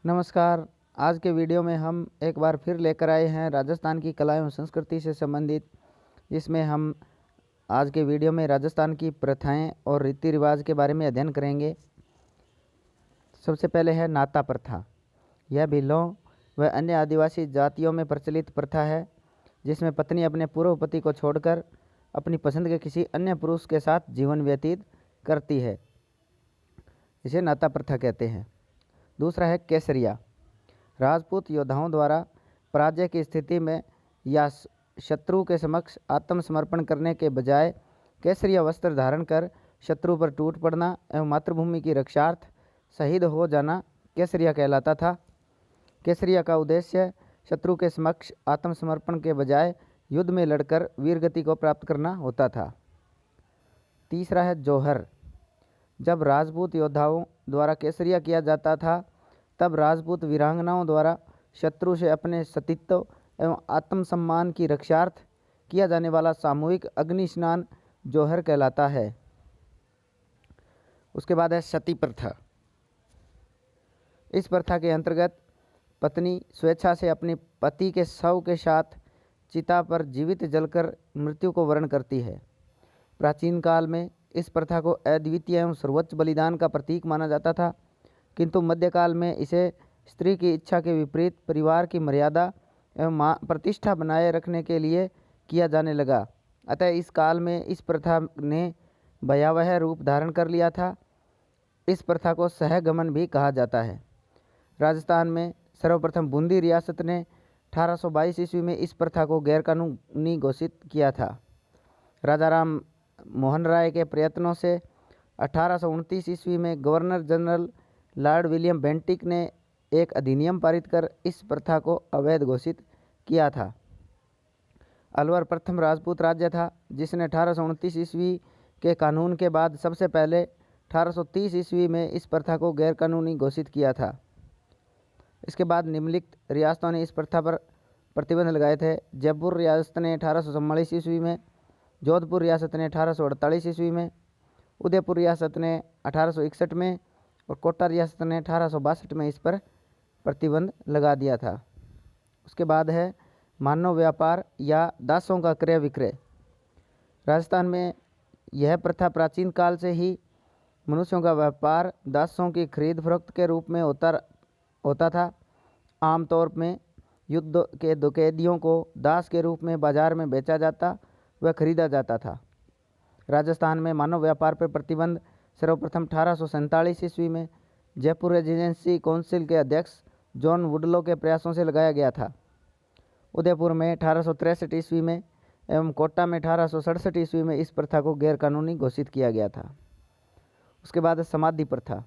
नमस्कार। आज के वीडियो में हम एक बार फिर लेकर आए हैं राजस्थान की कला एवं संस्कृति से संबंधित, जिसमें हम आज के वीडियो में राजस्थान की प्रथाएं और रीति रिवाज के बारे में अध्ययन करेंगे। सबसे पहले है नाता प्रथा। यह भीलों व अन्य आदिवासी जातियों में प्रचलित प्रथा है, जिसमें पत्नी अपने पूर्व पति को छोड़कर अपनी पसंद के किसी अन्य पुरुष के साथ जीवन व्यतीत करती है। इसे नाता प्रथा कहते हैं। दूसरा है केसरिया। राजपूत योद्धाओं द्वारा पराजय की स्थिति में या शत्रु के समक्ष आत्मसमर्पण करने के बजाय केसरिया वस्त्र धारण कर शत्रु पर टूट पड़ना एवं मातृभूमि की रक्षार्थ शहीद हो जाना केसरिया कहलाता था। केसरिया का उद्देश्य शत्रु के समक्ष आत्मसमर्पण के बजाय युद्ध में लड़कर वीरगति को प्राप्त करना होता था। तीसरा है जौहर। जब राजपूत योद्धाओं द्वारा केसरिया किया जाता था, तब राजपूत वीरांगनाओं द्वारा शत्रु से अपने सतीत्व एवं आत्मसम्मान की रक्षार्थ किया जाने वाला सामूहिक अग्नि स्नान जौहर कहलाता है। उसके बाद है सती प्रथा। इस प्रथा के अंतर्गत पत्नी स्वेच्छा से अपने पति के शव के साथ चिता पर जीवित जलकर मृत्यु को वरण करती है। प्राचीन काल में इस प्रथा को अद्वितीय एवं सर्वोच्च बलिदान का प्रतीक माना जाता था, किंतु मध्यकाल में इसे स्त्री की इच्छा के विपरीत परिवार की मर्यादा एवं प्रतिष्ठा बनाए रखने के लिए किया जाने लगा। अतः इस काल में इस प्रथा ने भयावह रूप धारण कर लिया था। इस प्रथा को सहगमन भी कहा जाता है। राजस्थान में सर्वप्रथम बूंदी रियासत ने 1822 ईस्वी में इस प्रथा को गैरकानूनी घोषित किया था। राजा राम मोहन राय के प्रयत्नों से 1829 ईस्वी में governor general Lord William Bentinck ने एक अधिनियम पारित कर इस प्रथा को अवैध घोषित किया था। अलवर प्रथम राजपूत राज्य था, जिसने 1829 ईस्वी के कानून के बाद सबसे पहले 1830 ईस्वी में इस प्रथा को गैरकानूनी घोषित किया था। इसके बाद निम्नलिखित रियासतों ने इस प्रथा पर प्रतिबंध लगाए थे। जयपुर रियासत ने 1844 ईस्वी में, जोधपुर रियासत ने 1848 ईस्वी में, उदयपुर रियासत ने 1861 में और कोटा रियासत ने 1862 में इस पर प्रतिबंध लगा दिया था। उसके बाद है मानव व्यापार या दासों का क्रय विक्रय। राजस्थान में यह प्रथा प्राचीन काल से ही मनुष्यों का व्यापार दासों की खरीद फरोख्त के रूप में होता था। आमतौर में युद्ध के कैदियों को दास के रूप में बाजार में बेचा जाता व खरीदा जाता था। राजस्थान में मानव व्यापार पर प्रतिबंध सर्वप्रथम 1847 ईस्वी में जयपुर रेजिडेंसी काउंसिल के अध्यक्ष जॉन वुडलो के प्रयासों से लगाया गया था। उदयपुर में 1863 ईस्वी में एवं कोटा में 1867 ईस्वी में इस प्रथा को गैरकानूनी घोषित किया गया था। उसके बाद समाधि प्रथा।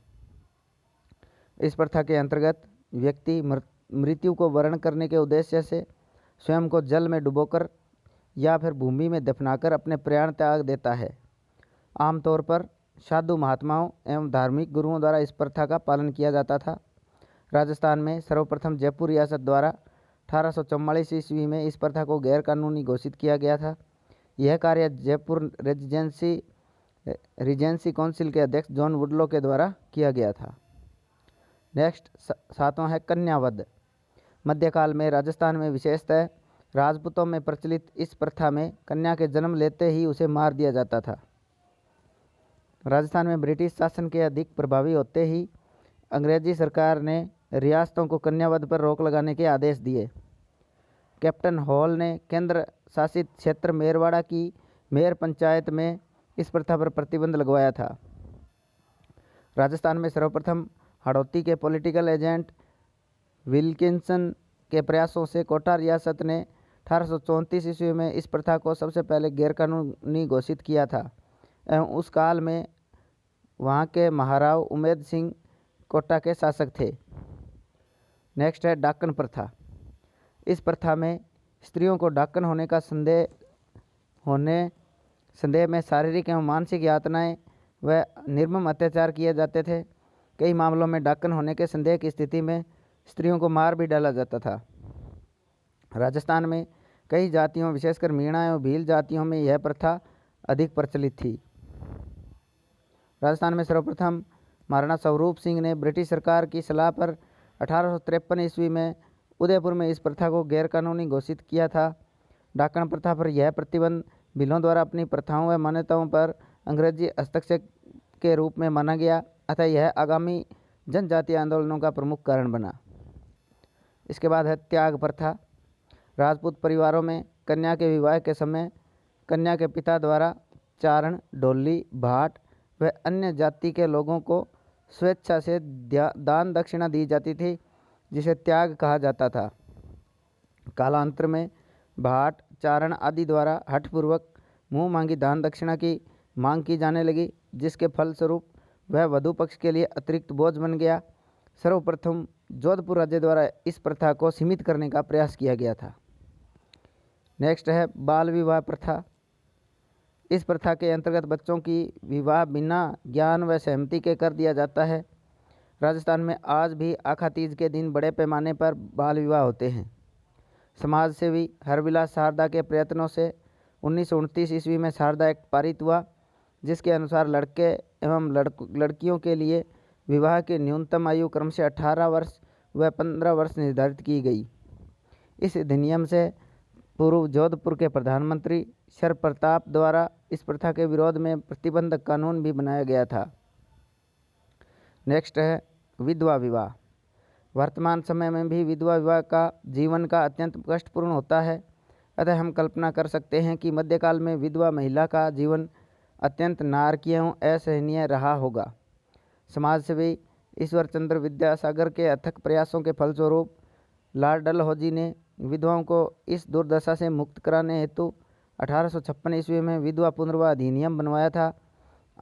इस प्रथा के अंतर्गत व्यक्ति मृत्यु को वरण करने के उद्देश्य से स्वयं को जल में डुबोकर या फिर भूमि में दफनाकर अपने प्राण त्याग देता है। आमतौर पर साधु महात्माओं एवं धार्मिक गुरुओं द्वारा इस प्रथा का पालन किया जाता था। राजस्थान में सर्वप्रथम जयपुर रियासत द्वारा 1844 ईस्वी में इस प्रथा को गैरकानूनी घोषित किया गया था। यह कार्य जयपुर रीजेंसी काउंसिल के अध्यक्ष जॉन वुडलो के द्वारा किया गया था। नेक्स्ट सातवां है कन्यावध। मध्यकाल में राजस्थान में विशेषतः राजपूतों में प्रचलित इस प्रथा में कन्या के जन्म लेते ही उसे मार दिया जाता था। राजस्थान में ब्रिटिश शासन के अधिक प्रभावी होते ही अंग्रेजी सरकार ने रियासतों को कन्यावध पर रोक लगाने के आदेश दिए। कैप्टन हॉल ने केंद्र शासित क्षेत्र मेरवाड़ा की मेयर पंचायत में इस प्रथा पर प्रतिबंध लगवाया था। राजस्थान में सर्वप्रथम हाड़ौती के पॉलिटिकल एजेंट विल्किंसन के प्रयासों से कोटा रियासत ने 1834 ईस्वी में इस प्रथा को सबसे पहले गैरकानूनी घोषित किया था एवं उस काल में वहाँ के महाराव उमेद सिंह कोटा के शासक थे। नेक्स्ट है डाकन प्रथा। इस प्रथा में स्त्रियों को डाकन होने का संदेह में शारीरिक एवं मानसिक यातनाएं व निर्मम अत्याचार किए जाते थे। कई मामलों में डाकन होने के संदेह की स्थिति में स्त्रियों को मार भी डाला जाता था। राजस्थान में कई जातियों विशेषकर मीणा एवं भील जातियों में यह प्रथा अधिक प्रचलित थी। राजस्थान में सर्वप्रथम महाराणा स्वरूप सिंह ने ब्रिटिश सरकार की सलाह पर 1853 ईस्वी में उदयपुर में इस प्रथा को गैरकानूनी घोषित किया था। डाकण प्रथा पर यह प्रतिबंध बिलों द्वारा अपनी प्रथाओं व मान्यताओं पर अंग्रेजी हस्तक्षेप के रूप में माना गया, अतः यह आगामी जनजातीय आंदोलनों का प्रमुख कारण बना। इसके बाद है त्याग प्रथा। राजपूत परिवारों में कन्या के विवाह के समय कन्या के पिता द्वारा चारण, ढोली, भाट व अन्य जाति के लोगों को स्वेच्छा से दान दक्षिणा दी जाती थी, जिसे त्याग कहा जाता था। कालांतर में भाट, चारण आदि द्वारा हठपूर्वक मुंह मांगी दान दक्षिणा की मांग की जाने लगी, जिसके फलस्वरूप वह वधू पक्ष के लिए अतिरिक्त बोझ बन गया। सर्वप्रथम जोधपुर राज्य द्वारा इस प्रथा को सीमित करने का प्रयास किया गया था। नेक्स्ट है बाल विवाह प्रथा। इस प्रथा के अंतर्गत बच्चों की विवाह बिना ज्ञान व सहमति के कर दिया जाता है। राजस्थान में आज भी आखा तीज के दिन बड़े पैमाने पर बाल विवाह होते हैं। समाज सेवी हरविलास शारदा के प्रयत्नों से 1929 ईस्वी में शारदा एक्ट पारित हुआ, जिसके अनुसार लड़के एवं लड़कियों के लिए विवाह की न्यूनतम आयु क्रमशः 18 वर्ष व 15 वर्ष निर्धारित की गई। इस अधिनियम से पूर्व जोधपुर के प्रधानमंत्री सर प्रताप द्वारा इस प्रथा के विरोध में प्रतिबंधक कानून भी बनाया गया था। नेक्स्ट है विधवा विवाह। वर्तमान समय में भी विधवा विवाह का जीवन का अत्यंत कष्टपूर्ण होता है, अतः हम कल्पना कर सकते हैं कि मध्यकाल में विधवा महिला का जीवन अत्यंत नारकीय एवं असहनीय रहा होगा। समाजसेवी ईश्वर चंद्र विद्यासागर के अथक प्रयासों के फलस्वरूप लॉर्ड डलहौजी ने विधवाओं को इस दुर्दशा से मुक्त कराने हेतु 1856 ईस्वी में विधवा पुनर्विवाह अधिनियम बनवाया था।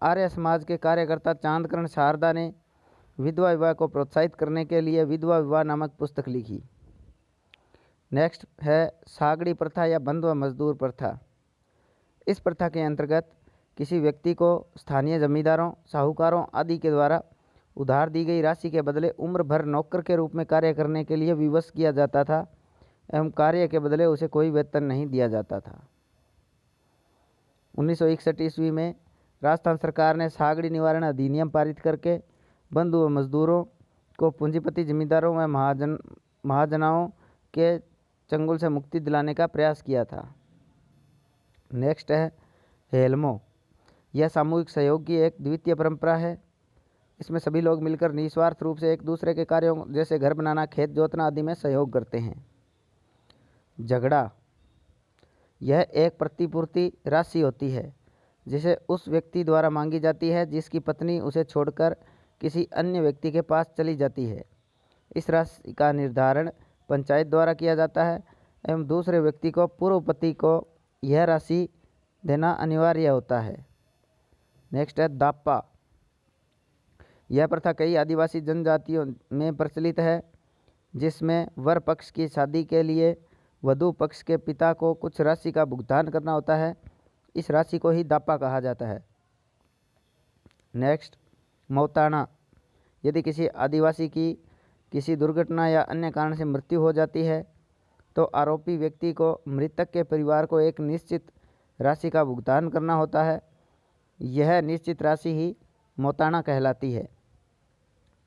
आर्य समाज के कार्यकर्ता चांदकरण शारदा ने विधवा विवाह को प्रोत्साहित करने के लिए विधवा विवाह नामक पुस्तक लिखी। नेक्स्ट है सागड़ी प्रथा या बंधुआ मजदूर प्रथा। इस प्रथा के अंतर्गत किसी व्यक्ति को स्थानीय जमींदारों, साहूकारों आदि के द्वारा उधार दी गई राशि के बदले उम्र भर नौकर के रूप में कार्य करने के लिए विवश किया जाता था एवं कार्य के बदले उसे कोई वेतन नहीं दिया जाता था। 1961 ईस्वी में राजस्थान सरकार ने सागड़ी निवारण अधिनियम पारित करके बंधु व मजदूरों को पूंजीपति जमींदारों व महाजनाओं के चंगुल से मुक्ति दिलाने का प्रयास किया था। नेक्स्ट है हेलमो। यह सामूहिक सहयोग की एक द्वितीय परंपरा है। इसमें सभी लोग मिलकर निस्वार्थ रूप से एक दूसरे के कार्यों जैसे घर बनाना, खेत जोतना आदि में सहयोग करते हैं। झगड़ा। यह एक प्रतिपूर्ति राशि होती है जिसे उस व्यक्ति द्वारा मांगी जाती है जिसकी पत्नी उसे छोड़कर किसी अन्य व्यक्ति के पास चली जाती है। इस राशि का निर्धारण पंचायत द्वारा किया जाता है एवं दूसरे व्यक्ति को पूर्व पति को यह राशि देना अनिवार्य होता है। नेक्स्ट है दापा। यह प्रथा कई आदिवासी जनजातियों में प्रचलित है, जिसमें वर पक्ष की शादी के लिए वधू पक्ष के पिता को कुछ राशि का भुगतान करना होता है। इस राशि को ही दापा कहा जाता है। नेक्स्ट मौताना। यदि किसी आदिवासी की किसी दुर्घटना या अन्य कारण से मृत्यु हो जाती है तो आरोपी व्यक्ति को मृतक के परिवार को एक निश्चित राशि का भुगतान करना होता है। यह निश्चित राशि ही मौताना कहलाती है।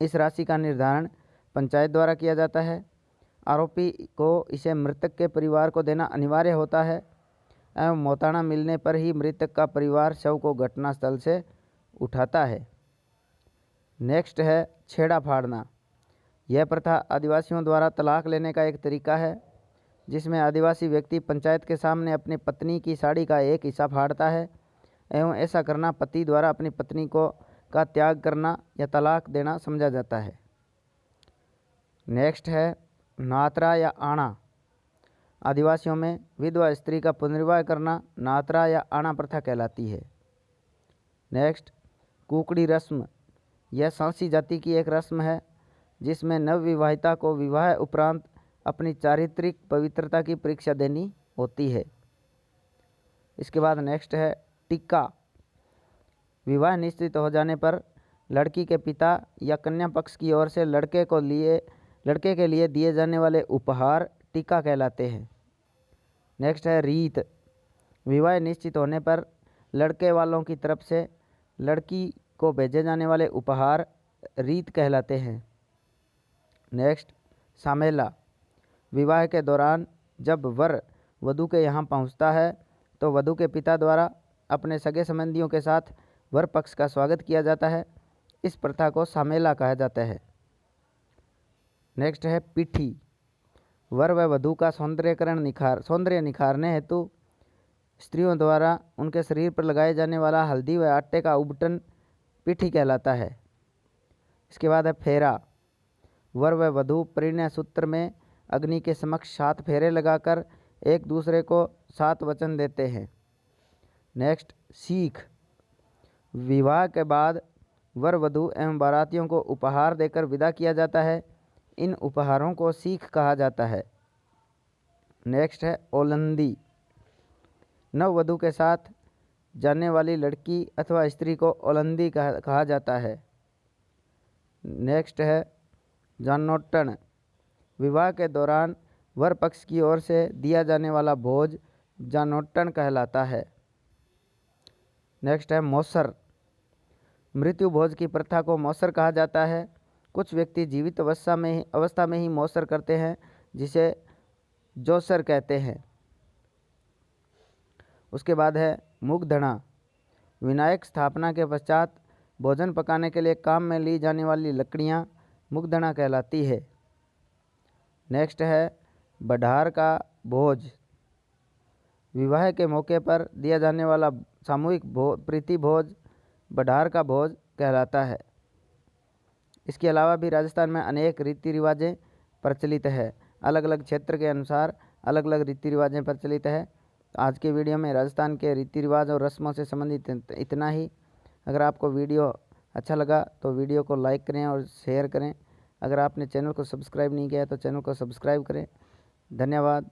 इस राशि का निर्धारण पंचायत द्वारा किया जाता है। आरोपी को इसे मृतक के परिवार को देना अनिवार्य होता है एवं मौताना मिलने पर ही मृतक का परिवार शव को घटनास्थल से उठाता है। नेक्स्ट है छेड़ा फाड़ना। यह प्रथा आदिवासियों द्वारा तलाक लेने का एक तरीका है, जिसमें आदिवासी व्यक्ति पंचायत के सामने अपनी पत्नी की साड़ी का एक हिस्सा फाड़ता है एवं ऐसा करना पति द्वारा अपनी पत्नी को का त्याग करना या तलाक देना समझा जाता है। नेक्स्ट है नातरा या आना। आदिवासियों में विधवा स्त्री का पुनर्विवाह करना नातरा या आना प्रथा कहलाती है। नेक्स्ट कुकड़ी रस्म। यह सांसी जाति की एक रस्म है जिसमें नवविवाहिता को विवाह उपरांत अपनी चारित्रिक पवित्रता की परीक्षा देनी होती है। इसके बाद नेक्स्ट है टिक्का। विवाह निश्चित हो जाने पर लड़की के पिता या कन्या पक्ष की ओर से लड़के के लिए दिए जाने वाले उपहार टिक्का कहलाते हैं। नेक्स्ट है रीत। विवाह निश्चित होने पर लड़के वालों की तरफ से लड़की को भेजे जाने वाले उपहार रीत कहलाते हैं। नेक्स्ट, सामेला। विवाह के दौरान जब वर वधू के यहाँ पहुँचता है तो वधू के पिता द्वारा अपने सगे संबंधियों के साथ वर पक्ष का स्वागत किया जाता है। इस प्रथा को सामेला कहा जाता है। नेक्स्ट है पीठी। वर व वधू का सौंदर्य निखारने हेतु स्त्रियों द्वारा उनके शरीर पर लगाए जाने वाला हल्दी व आटे का उबटन पीठी कहलाता है। इसके बाद है फेरा। वर व वधू परिणय सूत्र में अग्नि के समक्ष 7 फेरे लगाकर एक दूसरे को 7 वचन देते हैं। नेक्स्ट, सीख। विवाह के बाद वर वधू एवं बारातियों को उपहार देकर विदा किया जाता है। इन उपहारों को सीख कहा जाता है। नेक्स्ट है ओलंदी। नववधू के साथ जाने वाली लड़की अथवा स्त्री को ओलंदी कहा जाता है। नेक्स्ट है जानोटन। विवाह के दौरान वर पक्ष की ओर से दिया जाने वाला भोज जानोटन कहलाता है। नेक्स्ट है मौसर। मृत्यु भोज की प्रथा को मौसर कहा जाता है। कुछ व्यक्ति जीवित अवस्था में ही मौसर करते हैं, जिसे जोसर कहते हैं। उसके बाद है मुगधना। विनायक स्थापना के पश्चात भोजन पकाने के लिए काम में ली जाने वाली लकड़ियाँ मुगधना कहलाती है। नेक्स्ट है बढ़ार का भोज। विवाह के मौके पर दिया जाने वाला सामूहिक प्रीति भोज बढ़ार का भोज कहलाता है। इसके अलावा भी राजस्थान में अनेक रीति रिवाजें प्रचलित है। अलग अलग क्षेत्र के अनुसार अलग अलग रीति रिवाजें प्रचलित है। आज के वीडियो में राजस्थान के रीति रिवाज और रस्मों से संबंधित इतना ही। अगर आपको वीडियो अच्छा लगा तो वीडियो को लाइक करें और शेयर करें। अगर आपने चैनल को सब्सक्राइब नहीं किया तो चैनल को सब्सक्राइब करें। धन्यवाद।